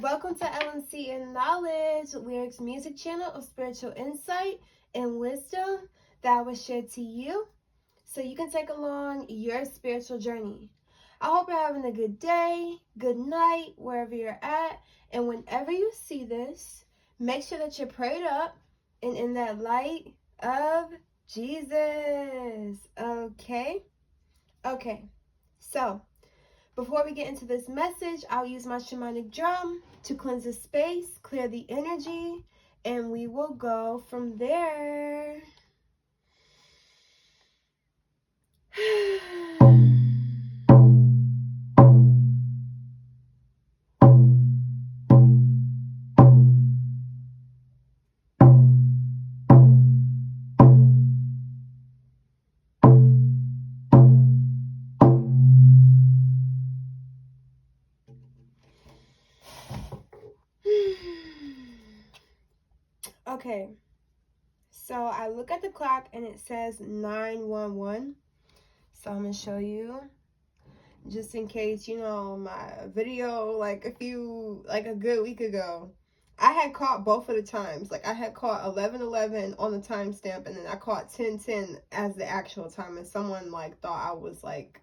Welcome to LNC and Knowledge, Lyrics Music Channel of spiritual insight and wisdom that was shared to you so you can take along your spiritual journey. I hope you're having a good day, good night, wherever you're at. And whenever you see this, make sure that you're prayed up and in that light of Jesus. Okay? Okay. So, before we get into this message, I'll use my shamanic drum to cleanse the space, clear the energy, and we will go from there. Okay, so I look at the clock and it says 911. So I'm going to show you, just in case, my video like a good week ago, I had caught both of the times. Like I had caught 11:11 on the timestamp, and then I caught 10:10 as the actual time, and someone like thought I was like,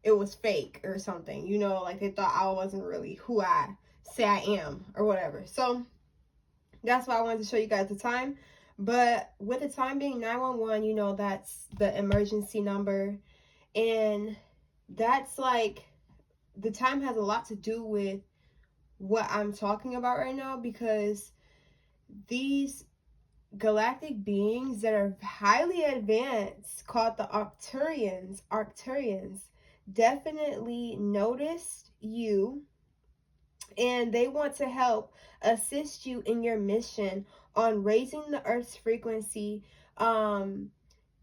it was fake or something, like they thought I wasn't really who I say I am or whatever. So that's why I wanted to show you guys the time. But with the time being 911, that's the emergency number. And that's like, the time has a lot to do with what I'm talking about right now, because these galactic beings that are highly advanced, called the Arcturians, definitely noticed you, and they want to help assist you in your mission on raising the Earth's frequency,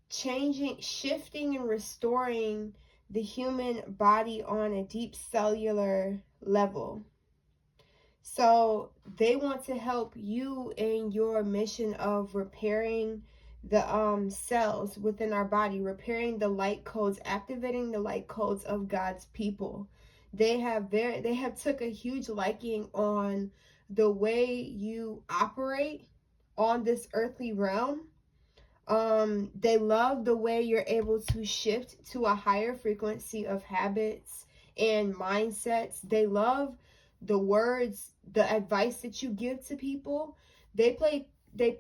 shifting and restoring the human body on a deep cellular level. So they want to help you in your mission of repairing the cells within our body, repairing the light codes, activating the light codes of God's people. They have took a huge liking on the way you operate on this earthly realm. They love the way you're able to shift to a higher frequency of habits and mindsets. They love the words, the advice that you give to people. They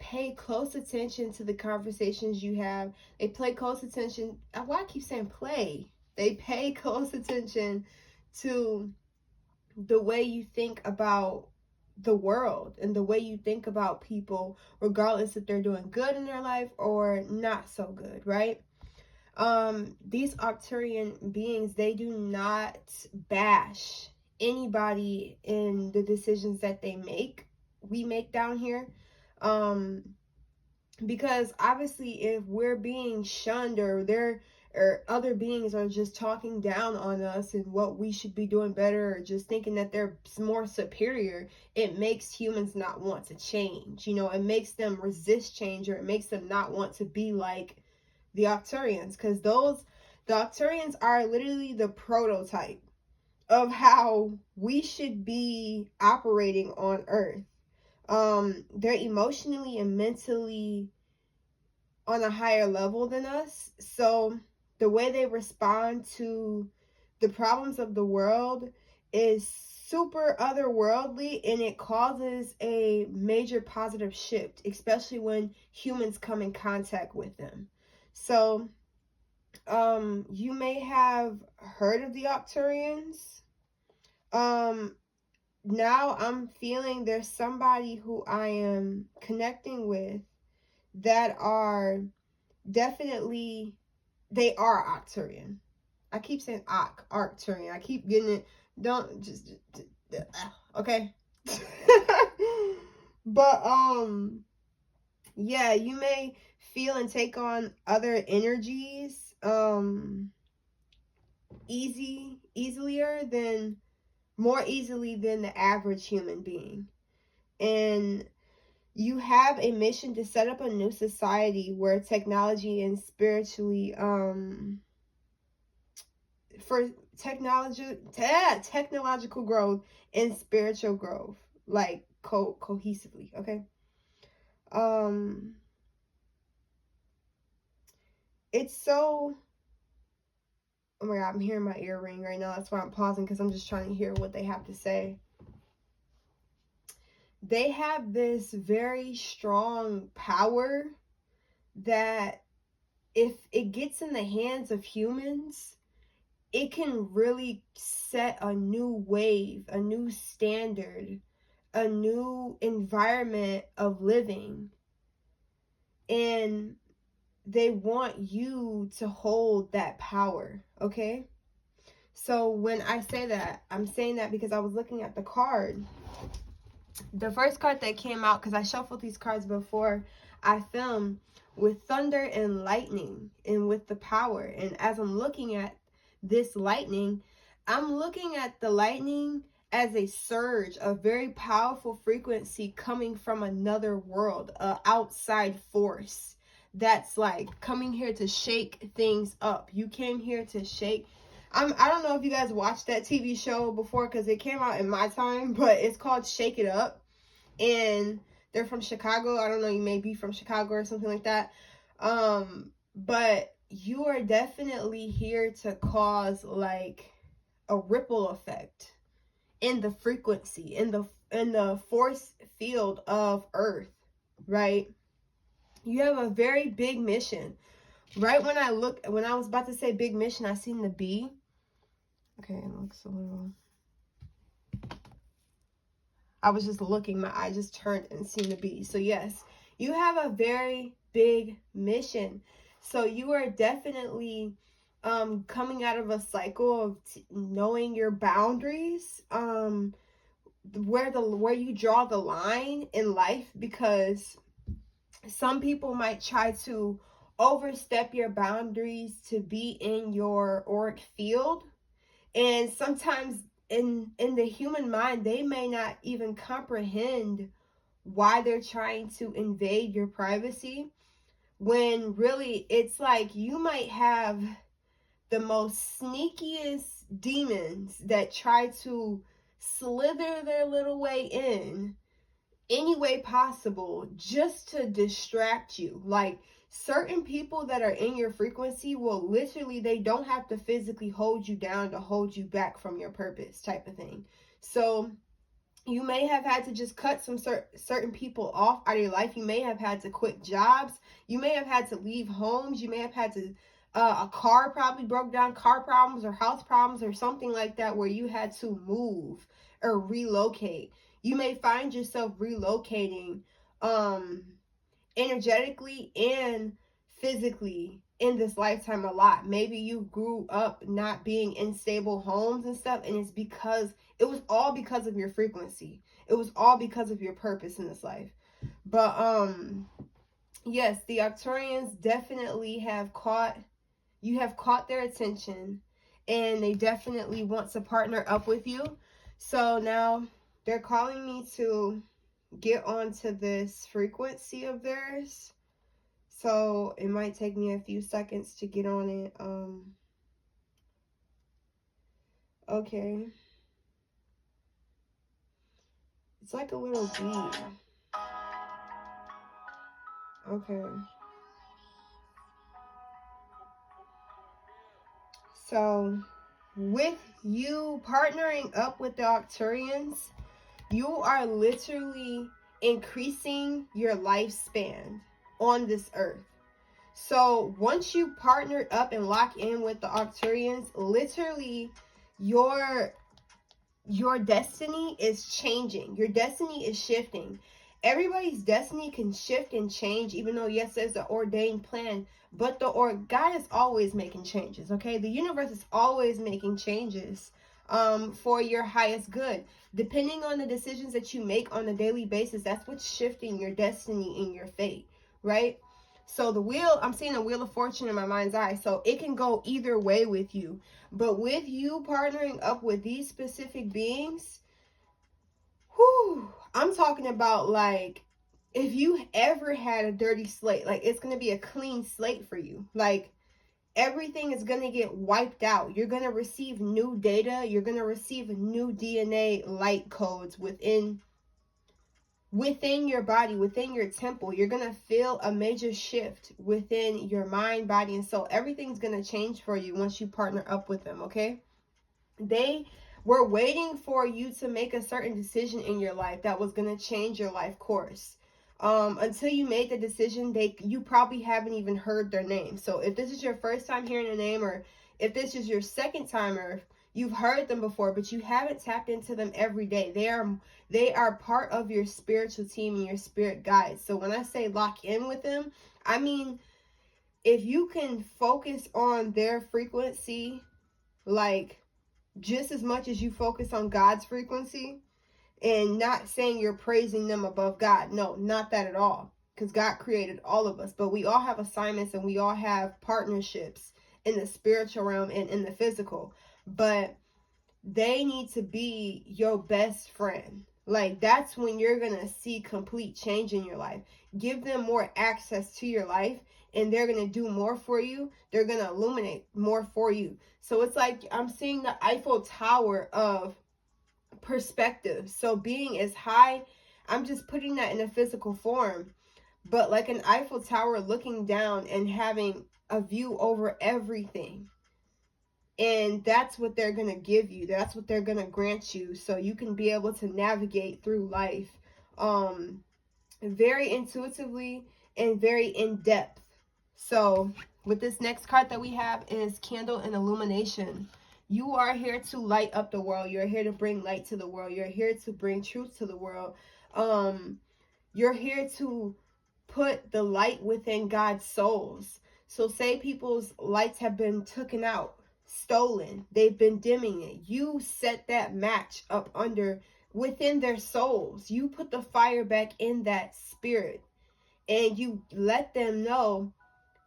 pay close attention to the conversations you have. They pay close attention. Why I keep saying play? They pay close attention to the way you think about the world and the way you think about people, regardless if they're doing good in their life or not so good, right? These Arcturian beings, they do not bash anybody in the decisions that we make down here. Because obviously if we're being shunned, or other beings are just talking down on us and what we should be doing better, or just thinking that they're more superior, it makes humans not want to change. It makes them resist change, or it makes them not want to be like the Arcturians, because the Arcturians are literally the prototype of how we should be operating on Earth. They're emotionally and mentally on a higher level than us. So the way they respond to the problems of the world is super otherworldly, and it causes a major positive shift, especially when humans come in contact with them. So you may have heard of the Arcturians. Now I'm feeling there's somebody who I am connecting with that are definitely, they are Arcturian. I keep saying Arcturian. I keep getting it. Don't just okay. But yeah, you may feel and take on other energies more easily than the average human being. And you have a mission to set up a new society where technology and spiritually technological growth and spiritual growth, like cohesively. Okay. It's so, oh my god, I'm hearing my ear ring right now. That's why I'm pausing, because I'm just trying to hear what they have to say. They have this very strong power that if it gets in the hands of humans, it can really set a new wave, a new standard, a new environment of living. And they want you to hold that power, okay? So when I say that, I'm saying that because I was looking at the card. The first card that came out, because I shuffled these cards before I filmed, with thunder and lightning and with the power. And as I'm looking at this lightning, I'm looking at the lightning as a surge, a very powerful frequency coming from another world, an outside force that's like coming here to shake things up. You came here to shake. I don't know if you guys watched that TV show before, because it came out in my time, but it's called Shake It Up. And they're from Chicago. I don't know, you may be from Chicago or something like that. But you are definitely here to cause like a ripple effect in the frequency, in the force field of Earth, right? You have a very big mission. Right when I was about to say big mission, I seen the bee. Okay, it looks a little, I was just looking, my eye just turned and seen the bee. So yes, you have a very big mission. So you are definitely coming out of a cycle of knowing your boundaries, where you draw the line in life, because some people might try to overstep your boundaries to be in your auric field. And sometimes in the human mind, they may not even comprehend why they're trying to invade your privacy, when really it's like you might have the most sneakiest demons that try to slither their little way in any way possible just to distract you. Like, certain people that are in your frequency will literally, they don't have to physically hold you down to hold you back from your purpose, type of thing. So you may have had to just cut some certain people off out of your life. You may have had to quit jobs. You may have had to leave homes. You may have had to, a car probably broke down, car problems or house problems or something like that, where you had to move or relocate. You may find yourself relocating energetically and physically in this lifetime a lot. Maybe you grew up not being in stable homes and stuff, and it's because it was all because of your frequency. It was all because of your purpose in this life. But yes, the Arcturians definitely have caught their attention, and they definitely want to partner up with you. So now they're calling me to get onto this frequency of theirs. So it might take me a few seconds to get on it. Okay. It's like a little bee. Okay. So with you partnering up with the Arcturians, you are literally increasing your lifespan on this earth. So once you partner up and lock in with the Arcturians, literally your destiny is changing. Your destiny is shifting. Everybody's destiny can shift and change, even though, yes, there's the ordained plan, but God is always making changes, okay? The universe is always making changes for your highest good. Depending on the decisions that you make on a daily basis, that's what's shifting your destiny and your fate, right? So the wheel, I'm seeing a wheel of fortune in my mind's eye. So it can go either way with you. But with you partnering up with these specific beings, whew, I'm talking about, like, if you ever had a dirty slate, like, it's going to be a clean slate for you. Like, everything is going to get wiped out. You're going to receive new data. You're going to receive new DNA light codes within your body, within your temple. You're going to feel a major shift within your mind, body, and soul. Everything's going to change for you once you partner up with them, okay? They were waiting for you to make a certain decision in your life that was going to change your life course. Until you made the decision, you probably haven't even heard their name. So if this is your first time hearing a name, or if this is your second time, or if you've heard them before but you haven't tapped into them every day, they are part of your spiritual team and your spirit guides. So when I say lock in with them, I mean, if you can focus on their frequency, like just as much as you focus on God's frequency, and not saying you're praising them above God. No, not that at all. Because God created all of us. But we all have assignments and we all have partnerships in the spiritual realm and in the physical. But they need to be your best friend. Like, that's when you're going to see complete change in your life. Give them more access to your life, and they're going to do more for you. They're going to illuminate more for you. So it's like I'm seeing the Eiffel Tower of perspective. So being as high, I'm just putting that in a physical form, but like an Eiffel Tower, looking down and having a view over everything. And that's what they're going to give you. That's what they're going to grant you, so you can be able to navigate through life very intuitively and very in depth. So with this next card that we have is Candle and Illumination. You are here to light up the world. You're here to bring light to the world. You're here to bring truth to the world. You're here to put the light within God's souls. So say people's lights have been taken out, stolen, they've been dimming it. You set that match up within their souls. You put the fire back in that spirit, and you let them know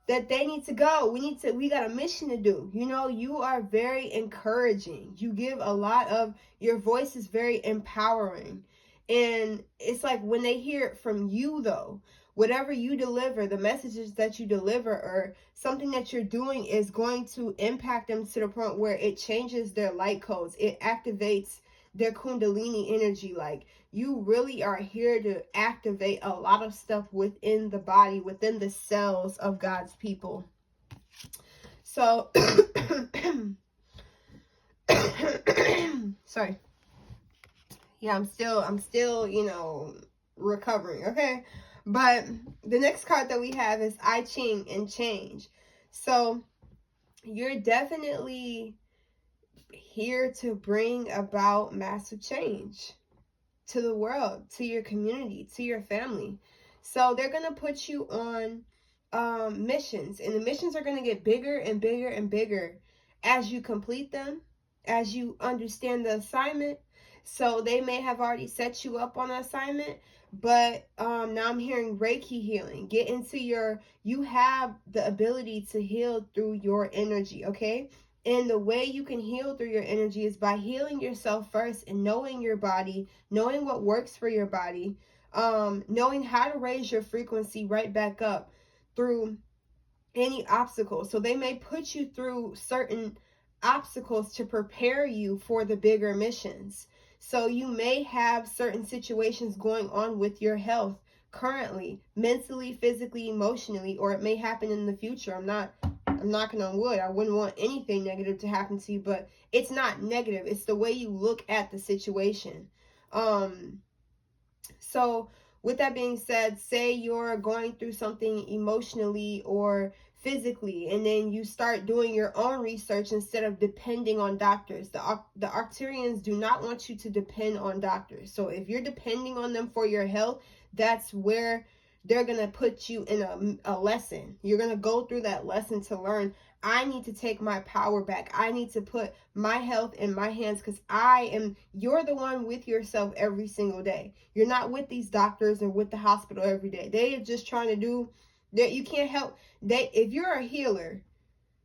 that they need to go. We got a mission to do. You know, you are very encouraging. You give a lot of, your voice is very empowering. And it's like when they hear it from you though, whatever you deliver, the messages that you deliver or something that you're doing is going to impact them to the point where it changes their light codes. It activates their Kundalini energy. Like, you really are here to activate a lot of stuff within the body, within the cells of God's people. So, sorry. Yeah, I'm still, you know, recovering, okay? But the next card that we have is I Ching and Change. So, you're definitely here to bring about massive change to the world, to your community, to your family. So they're going to put you on missions, and the missions are going to get bigger and bigger and bigger as you complete them, as you understand the assignment. So they may have already set you up on an assignment, but now I'm hearing Reiki healing. You have the ability to heal through your energy, okay? And the way you can heal through your energy is by healing yourself first and knowing your body, knowing what works for your body, knowing how to raise your frequency right back up through any obstacles. So they may put you through certain obstacles to prepare you for the bigger missions. So you may have certain situations going on with your health currently, mentally, physically, emotionally, or it may happen in the future. I'm knocking on wood. I wouldn't want anything negative to happen to you, but it's not negative. It's the way you look at the situation. So with that being said, say you're going through something emotionally or physically, and then you start doing your own research instead of depending on doctors. The Arcturians do not want you to depend on doctors. So if you're depending on them for your health, that's where they're going to put you in a lesson. You're going to go through that lesson to learn, I need to take my power back. I need to put my health in my hands, because you're the one with yourself every single day. You're not with these doctors or with the hospital every day. They are just trying to do that. You can't help. If you're a healer,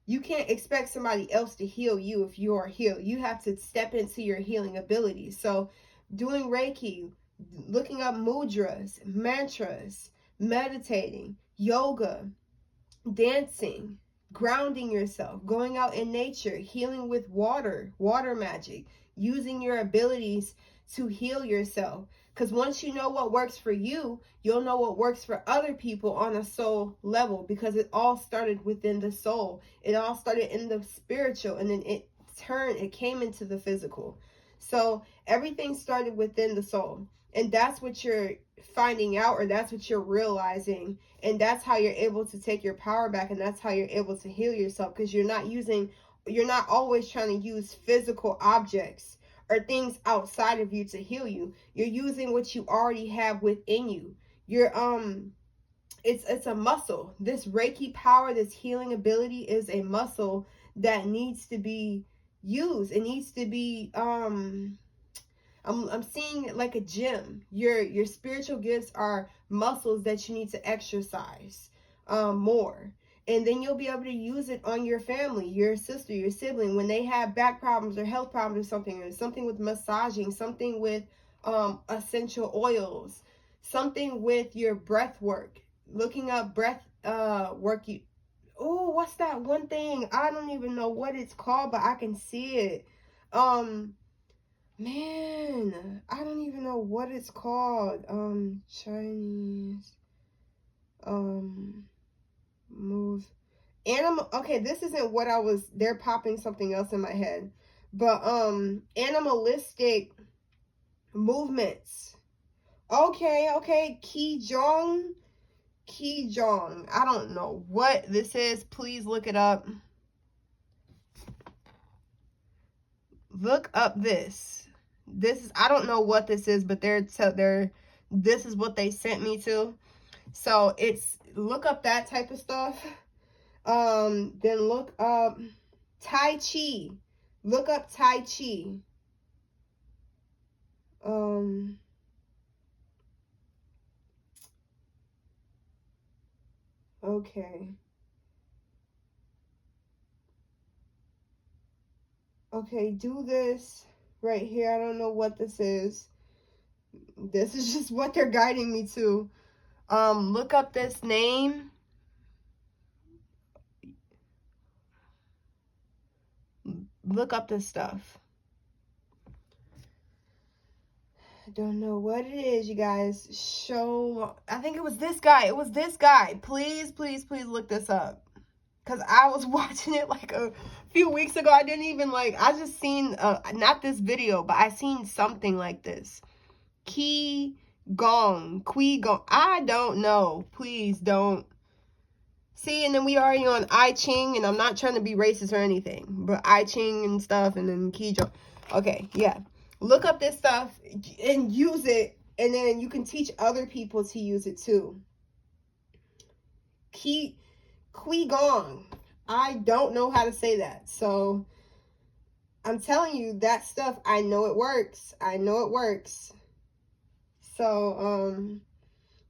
you can't expect somebody else to heal you if you're healed. You have to step into your healing abilities. So doing Reiki, looking up mudras, mantras, meditating, yoga, dancing, grounding yourself, going out in nature, healing with water magic, using your abilities to heal yourself. Because once you know what works for you, you'll know what works for other people on a soul level, because it all started within the soul. It all started in the spiritual, and then it came into the physical. So everything started within the soul. And that's what you're finding out, or that's what you're realizing. And that's how you're able to take your power back, and that's how you're able to heal yourself, because you're not always trying to use physical objects or things outside of you to heal you. You're using what you already have within you. It's a muscle. This Reiki power, this healing ability is a muscle that needs to be used. It needs to be I'm seeing it like a gym. Your spiritual gifts are muscles that you need to exercise more. And then you'll be able to use it on your family, your sister, your sibling, when they have back problems or health problems or something with massaging, something with essential oils, something with your breath work, looking up breath work. What's that one thing? I don't even know what it's called, but I can see it. Man, I don't even know what it's called. Chinese move animal. Okay, this isn't what they're popping something else in my head. But animalistic movements. Okay, Qigong. I don't know what this is. Please look it up. Look up this. I don't know what this is, but this is what they sent me to. So look up that type of stuff. Then look up Tai Chi. Look up Tai Chi. Okay. Okay, do this right here. I don't know what this is. This is just what they're guiding me to. Look up this name. Look up this stuff. I don't know what it is, you guys. I think it was this guy. Please look this up. Because I was watching it like a few weeks ago. I just seen, not this video, but I seen something like this. Qigong. I don't know. Please don't. See, and then we already on I Ching, and I'm not trying to be racist or anything, but I Ching and stuff, and then Qigong. Okay, yeah. Look up this stuff and use it, and then you can teach other people to use it too. Qigong. I don't know how to say that. So I'm telling you, that stuff, I know it works. So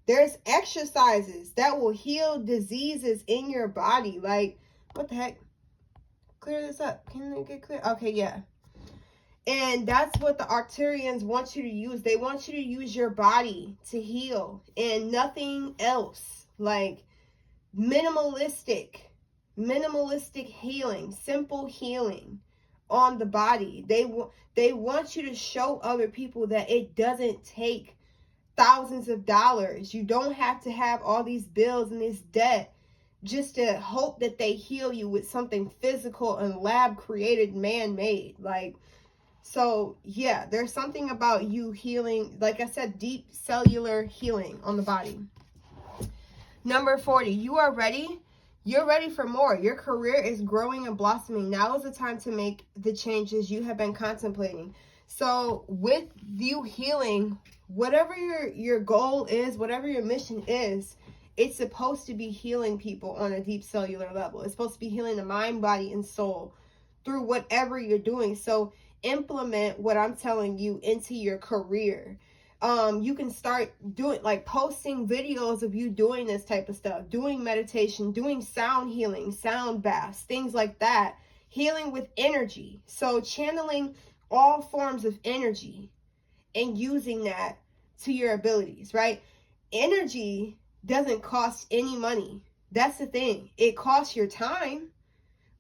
there's exercises that will heal diseases in your body. Like, what the heck? Clear this up. Can it get clear? Okay, yeah. And that's what the Arcturians want you to use. They want you to use your body to heal and nothing else. Like minimalistic healing, simple healing on the body. They want you to show other people that it doesn't take thousands of dollars. You don't have to have all these bills and this debt just to hope that they heal you with something physical and lab created, man-made. Like, so yeah, there's something about you healing, like I said, deep cellular healing on the body. Number 40, you are ready. You're ready for more. Your career is growing and blossoming. Now is the time to make the changes you have been contemplating. So with you healing, whatever your goal is, whatever your mission is, it's supposed to be healing people on a deep cellular level. It's supposed to be healing the mind, body, and soul through whatever you're doing. So implement what I'm telling you into your career. You can start doing, like, posting videos of you doing this type of stuff, doing meditation, doing sound healing, sound baths, things like that, healing with energy. So channeling all forms of energy and using that to your abilities, right? Energy doesn't cost any money. That's the thing. It costs your time,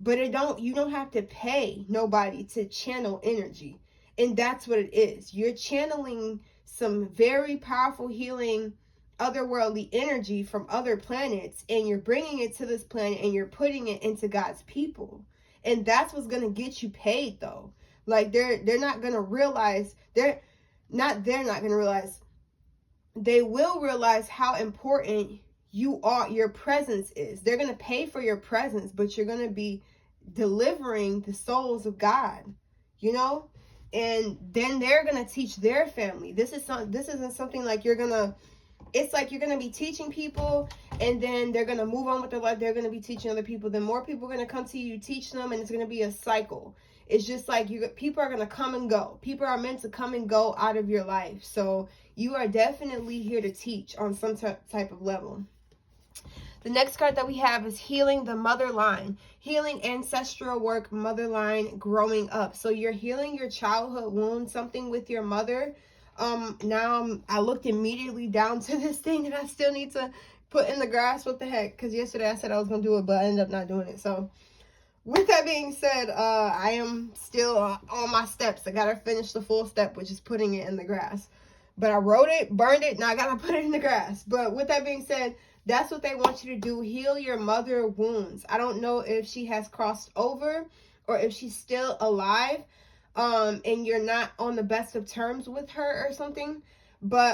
but you don't have to pay nobody to channel energy. And that's what it is. You're channeling some very powerful healing otherworldly energy from other planets, and you're bringing it to this planet and you're putting it into God's people. And that's what's going to get you paid, though. Like they're not going to realize, they're not going to realize, they will realize how important your presence is. They're going to pay for your presence, but you're going to be delivering the souls of God, you know? And then they're going to teach their family. This isn't something like it's like you're going to be teaching people, and then they're going to move on with their life. They're going to be teaching other people. Then more people are going to come to you, teach them, and it's going to be a cycle. It's just like people are going to come and go. People are meant to come and go out of your life. So you are definitely here to teach on some type of level. The next card that we have is healing the mother line, healing ancestral work, mother line, growing up. So you're healing your childhood wound, something with your mother. Now I looked immediately down to this thing that I still need to put in the grass. What the heck? Because yesterday I said I was going to do it, but I ended up not doing it. So with that being said, I am still on my steps. I got to finish the full step, which is putting it in the grass. But I wrote it, burned it, now I got to put it in the grass. But with that being said, that's what they want you to do. Heal your mother wounds. I don't know if she has crossed over or if she's still alive, and you're not on the best of terms with her or something,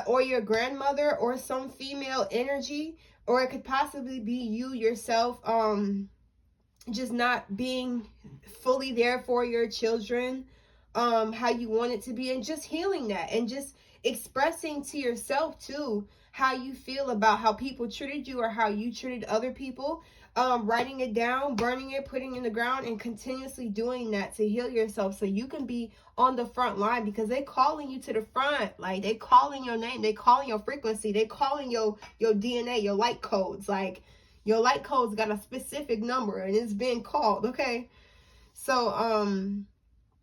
or your grandmother or some female energy, or it could possibly be you yourself, just not being fully there for your children, how you want it to be, and just healing that, and just expressing to yourself too how you feel about how people treated you or how you treated other people. Writing it down, burning it, putting it in the ground, and continuously doing that to heal yourself so you can be on the front line, because they calling you to the front. Like, they calling your name, they calling your frequency, they calling your DNA, your light codes. Like, your light codes got a specific number and it's being called, okay? So,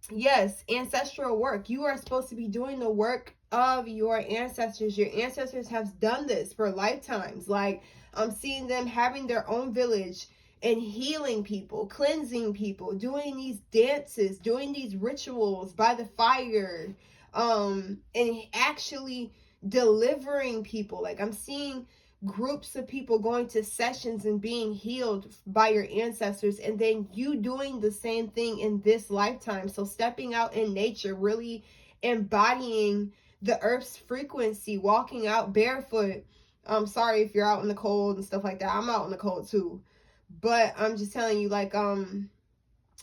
yes, ancestral work. You are supposed to be doing the work of your ancestors. Your ancestors have done this for lifetimes. Like, I'm seeing them having their own village and healing people, cleansing people, doing these dances, doing these rituals by the fire, and actually delivering people. Like, I'm seeing groups of people going to sessions and being healed by your ancestors, and then you doing the same thing in this lifetime. So stepping out in nature, really embodying the earth's frequency, walking out barefoot. I'm sorry if you're out in the cold and stuff like that. I'm out in the cold too, but I'm just telling you, like,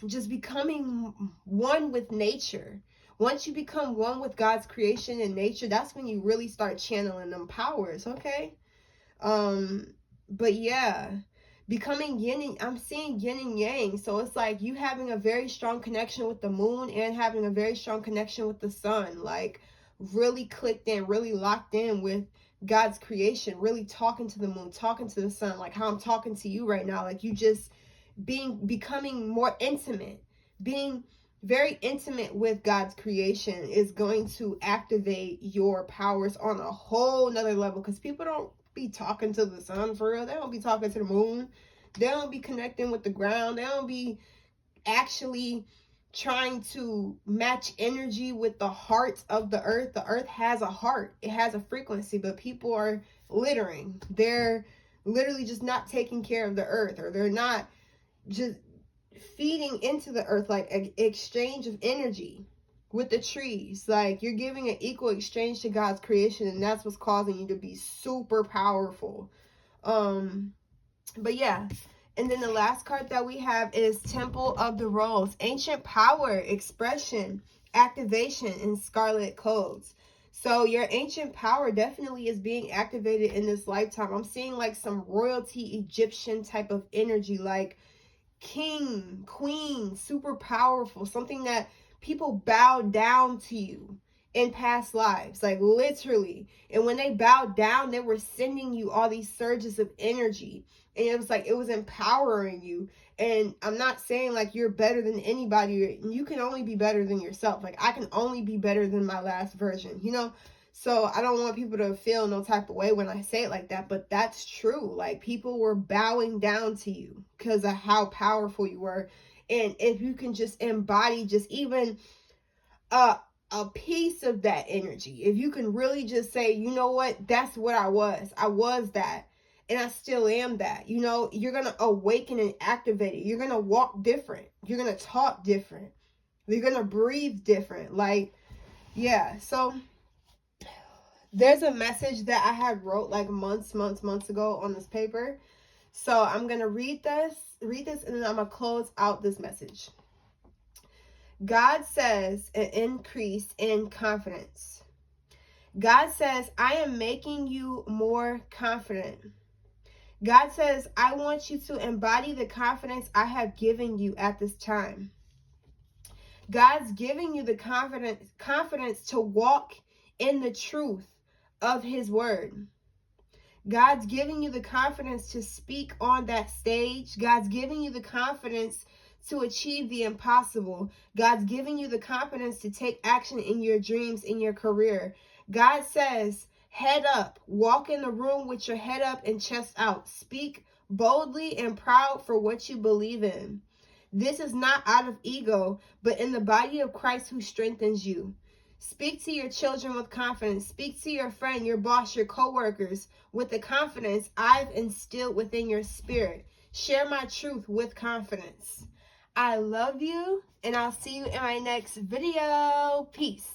just becoming one with nature. Once you become one with God's creation and nature, that's when you really start channeling them powers, okay? But yeah, becoming yin and, I'm seeing yin and yang. So it's like you having a very strong connection with the moon and having a very strong connection with the sun. Like, really clicked in, really locked in with God's creation, really talking to the moon, talking to the sun, like how I'm talking to you right now. Like, you just becoming more intimate, being very intimate with God's creation is going to activate your powers on a whole nother level, because people don't be talking to the sun for real. They don't be talking to the moon. They don't be connecting with the ground. They don't be actually trying to match energy with the heart of the earth. The earth has a heart. It has a frequency, but people are littering. They're literally just not taking care of the earth, or they're not just feeding into the earth, like an exchange of energy with the trees. Like, you're giving an equal exchange to God's creation, and that's what's causing you to be super powerful. But yeah. And then the last card that we have is Temple of the Rose, ancient power, expression, activation, and scarlet codes. So your ancient power definitely is being activated in this lifetime. I'm seeing like some royalty Egyptian type of energy, like king, queen, super powerful, something that people bow down to you in past lives, like literally. And when they bowed down, they were sending you all these surges of energy, and it was like it was empowering you. And I'm not saying like you're better than anybody. You can only be better than yourself. Like, I can only be better than my last version, you know? So I don't want people to feel no type of way when I say it like that, but that's true. Like, people were bowing down to you because of how powerful you were. And if you can just embody just even a piece of that energy, if you can really just say, you know what, that's what I was that, and I still am that, you know, you're gonna awaken and activate it. You're gonna walk different, you're gonna talk different, you're gonna breathe different. Like, yeah. So there's a message that I had wrote like months ago on this paper. So I'm gonna read this, and then I'm gonna close out this message. God says an increase in confidence. God says, I am making you more confident. God says, I want you to embody the confidence I have given you at this time. God's giving you the confidence to walk in the truth of his word. God's giving you the confidence to speak on that stage. God's giving you the confidence to achieve the impossible. God's giving you the confidence to take action in your dreams, in your career. God says, head up, walk in the room with your head up and chest out. Speak boldly and proud for what you believe in. This is not out of ego, but in the body of Christ who strengthens you. Speak to your children with confidence. Speak to your friend, your boss, your coworkers with the confidence I've instilled within your spirit. Share my truth with confidence. I love you, and I'll see you in my next video. Peace.